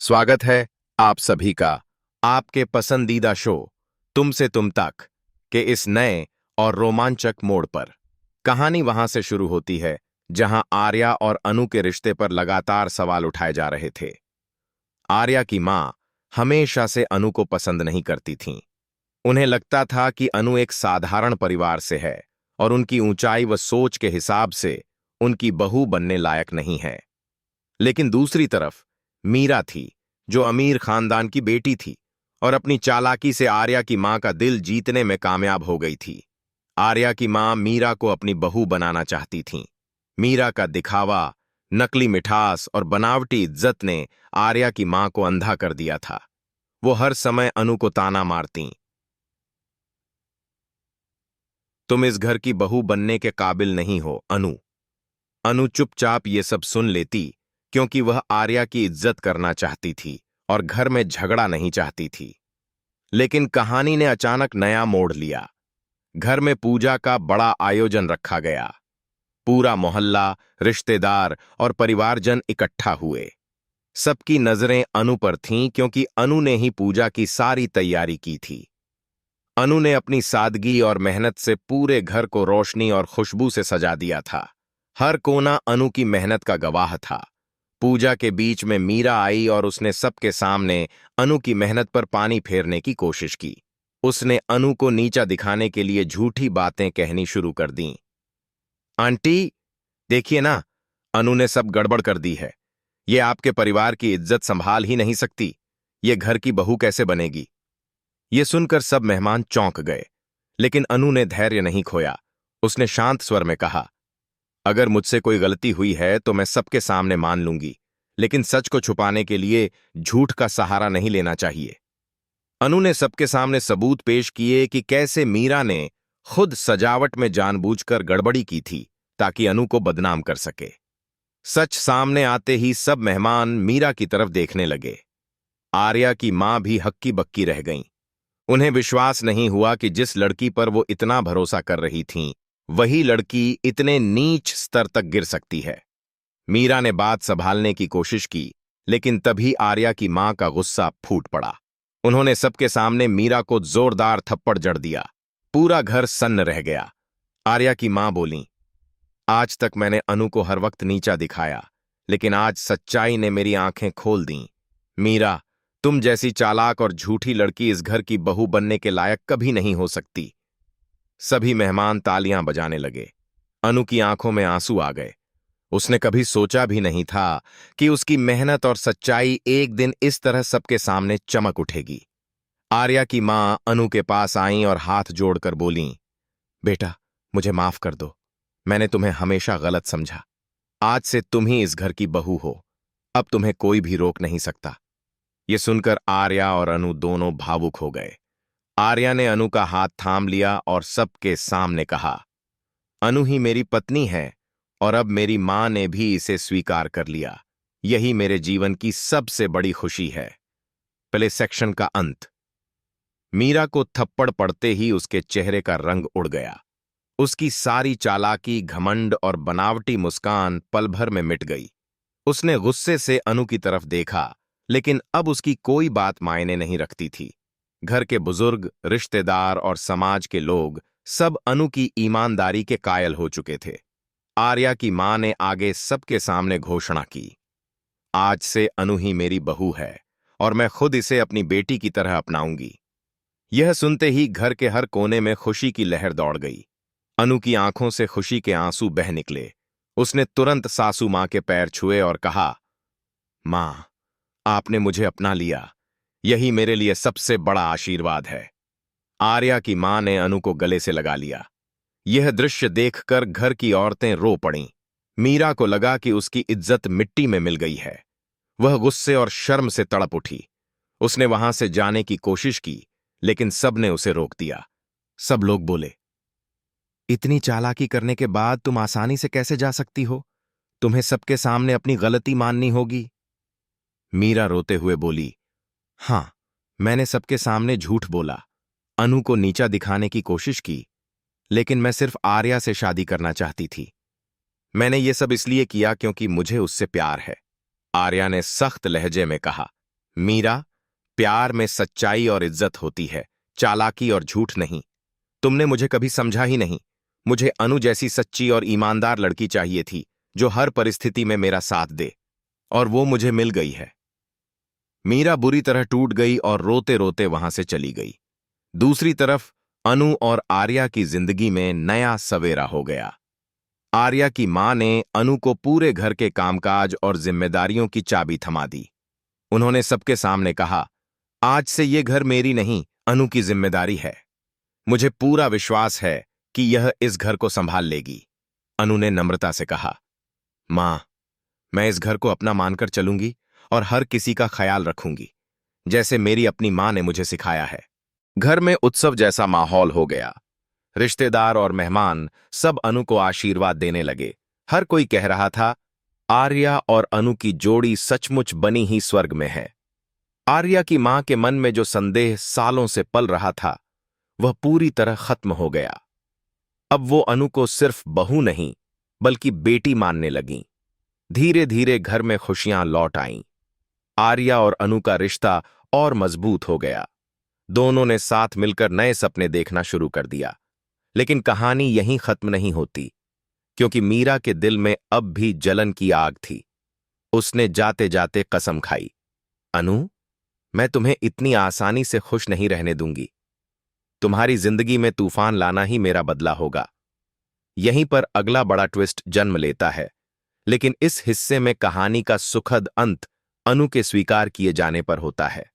स्वागत है आप सभी का आपके पसंदीदा शो तुमसे तुम तक के इस नए और रोमांचक मोड़ पर। कहानी वहां से शुरू होती है जहां आर्या और अनु के रिश्ते पर लगातार सवाल उठाए जा रहे थे। आर्या की मां हमेशा से अनु को पसंद नहीं करती थीं। उन्हें लगता था कि अनु एक साधारण परिवार से है और उनकी ऊंचाई व सोच के हिसाब से उनकी बहू बनने लायक नहीं है। लेकिन दूसरी तरफ मीरा थी, जो अमीर खानदान की बेटी थी और अपनी चालाकी से आर्या की मां का दिल जीतने में कामयाब हो गई थी। आर्या की मां मीरा को अपनी बहू बनाना चाहती थीं। मीरा का दिखावा, नकली मिठास और बनावटी इज्जत ने आर्या की मां को अंधा कर दिया था। वो हर समय अनु को ताना मारती, तुम इस घर की बहू बनने के काबिल नहीं हो अनु। अनु चुपचाप ये सब सुन लेती, क्योंकि वह आर्या की इज्जत करना चाहती थी और घर में झगड़ा नहीं चाहती थी। लेकिन कहानी ने अचानक नया मोड़ लिया। घर में पूजा का बड़ा आयोजन रखा गया। पूरा मोहल्ला, रिश्तेदार और परिवारजन इकट्ठा हुए। सबकी नजरें अनु पर थीं, क्योंकि अनु ने ही पूजा की सारी तैयारी की थी। अनु ने अपनी सादगी और मेहनत से पूरे घर को रोशनी और खुशबू से सजा दिया था। हर कोना अनु की मेहनत का गवाह था। पूजा के बीच में मीरा आई और उसने सबके सामने अनु की मेहनत पर पानी फेरने की कोशिश की। उसने अनु को नीचा दिखाने के लिए झूठी बातें कहनी शुरू कर दीं। आंटी, देखिए ना, अनु ने सब गड़बड़ कर दी है। ये आपके परिवार की इज्जत संभाल ही नहीं सकती। ये घर की बहू कैसे बनेगी? ये सुनकर सब मेहमान चौंक गए, लेकिन अनु ने धैर्य नहीं खोया। उसने शांत स्वर में कहा, अगर मुझसे कोई गलती हुई है तो मैं सबके सामने मान लूंगी, लेकिन सच को छुपाने के लिए झूठ का सहारा नहीं लेना चाहिए। अनु ने सबके सामने सबूत पेश किए कि कैसे मीरा ने खुद सजावट में जानबूझकर गड़बड़ी की थी ताकि अनु को बदनाम कर सके। सच सामने आते ही सब मेहमान मीरा की तरफ देखने लगे। आर्या की मां भी हक्की बक्की रह गईं। उन्हें विश्वास नहीं हुआ कि जिस लड़की पर वो इतना भरोसा कर रही थीं, वही लड़की इतने नीच स्तर तक गिर सकती है। मीरा ने बात संभालने की कोशिश की, लेकिन तभी आर्या की मां का गुस्सा फूट पड़ा। उन्होंने सबके सामने मीरा को जोरदार थप्पड़ जड़ दिया। पूरा घर सन्न रह गया। आर्या की मां बोलीं, आज तक मैंने अनु को हर वक्त नीचा दिखाया, लेकिन आज सच्चाई ने मेरी आंखें खोल दीं। मीरा, तुम जैसी चालाक और झूठी लड़की इस घर की बहू बनने के लायक कभी नहीं हो सकती। सभी मेहमान तालियां बजाने लगे। अनु की आंखों में आंसू आ गए। उसने कभी सोचा भी नहीं था कि उसकी मेहनत और सच्चाई एक दिन इस तरह सबके सामने चमक उठेगी। आर्या की मां अनु के पास आईं और हाथ जोड़कर बोलीं, बेटा, मुझे माफ कर दो। मैंने तुम्हें हमेशा गलत समझा। आज से तुम ही इस घर की बहू हो। अब तुम्हें कोई भी रोक नहीं सकता। ये सुनकर आर्या और अनु दोनों भावुक हो गए। आर्या ने अनु का हाथ थाम लिया और सबके सामने कहा, अनु ही मेरी पत्नी है और अब मेरी मां ने भी इसे स्वीकार कर लिया। यही मेरे जीवन की सबसे बड़ी खुशी है। पहले सेक्शन का अंत। मीरा को थप्पड़ पड़ते ही उसके चेहरे का रंग उड़ गया। उसकी सारी चालाकी, घमंड और बनावटी मुस्कान पल भर में मिट गई। उसने गुस्से से अनु की तरफ देखा, लेकिन अब उसकी कोई बात मायने नहीं रखती थी। घर के बुजुर्ग, रिश्तेदार और समाज के लोग सब अनु की ईमानदारी के कायल हो चुके थे। आर्या की मां ने आगे सबके सामने घोषणा की, आज से अनु ही मेरी बहू है और मैं खुद इसे अपनी बेटी की तरह अपनाऊंगी। यह सुनते ही घर के हर कोने में खुशी की लहर दौड़ गई। अनु की आंखों से खुशी के आंसू बह निकले। उसने तुरंत सासू मां के पैर छुए और कहा, मां, आपने मुझे अपना लिया। यही मेरे लिए सबसे बड़ा आशीर्वाद है। आर्या की मां ने अनु को गले से लगा लिया। यह दृश्य देखकर घर की औरतें रो पड़ीं। मीरा को लगा कि उसकी इज्जत मिट्टी में मिल गई है। वह गुस्से और शर्म से तड़प उठी। उसने वहां से जाने की कोशिश की, लेकिन सबने उसे रोक दिया। सब लोग बोले, इतनी चालाकी करने के बाद तुम आसानी से कैसे जा सकती हो? तुम्हें सबके सामने अपनी गलती माननी होगी। मीरा रोते हुए बोली, हां, मैंने सबके सामने झूठ बोला, अनु को नीचा दिखाने की कोशिश की, लेकिन मैं सिर्फ आर्या से शादी करना चाहती थी। मैंने ये सब इसलिए किया क्योंकि मुझे उससे प्यार है। आर्या ने सख्त लहजे में कहा। मीरा, प्यार में सच्चाई और इज्जत होती है, चालाकी और झूठ नहीं। तुमने मुझे कभी समझा ही नहीं। मुझे अनु जैसी सच्ची और ईमानदार लड़की चाहिए थी, जो हर परिस्थिति में मेरा साथ दे, और वो मुझे मिल गई है। मीरा बुरी तरह टूट गई और रोते रोते वहां से चली गई। दूसरी तरफ अनु और आर्या की जिंदगी में नया सवेरा हो गया। आर्या की मां ने अनु को पूरे घर के कामकाज और जिम्मेदारियों की चाबी थमा दी। उन्होंने सबके सामने कहा, आज से ये घर मेरी नहीं, अनु की जिम्मेदारी है। मुझे पूरा विश्वास है कि यह इस घर को संभाल लेगी। अनु ने नम्रता से कहा, मां, मैं इस घर को अपना मानकर चलूंगी और हर किसी का ख्याल रखूंगी, जैसे मेरी अपनी मां ने मुझे सिखाया है। घर में उत्सव जैसा माहौल हो गया। रिश्तेदार और मेहमान सब अनु को आशीर्वाद देने लगे। हर कोई कह रहा था, आर्या और अनु की जोड़ी सचमुच बनी ही स्वर्ग में है। आर्या की मां के मन में जो संदेह सालों से पल रहा था, वह पूरी तरह खत्म हो गया। अब वो अनु को सिर्फ बहू नहीं, बल्कि बेटी मानने लगीं। धीरे धीरे घर में खुशियां लौट आईं। आर्या और अनु का रिश्ता और मजबूत हो गया। दोनों ने साथ मिलकर नए सपने देखना शुरू कर दिया। लेकिन कहानी यहीं खत्म नहीं होती, क्योंकि मीरा के दिल में अब भी जलन की आग थी। उसने जाते जाते कसम खाई, अनु, मैं तुम्हें इतनी आसानी से खुश नहीं रहने दूंगी। तुम्हारी जिंदगी में तूफान लाना ही मेरा बदला होगा। यहीं पर अगला बड़ा ट्विस्ट जन्म लेता है, लेकिन इस हिस्से में कहानी का सुखद अंत अनु के स्वीकार किए जाने पर होता है।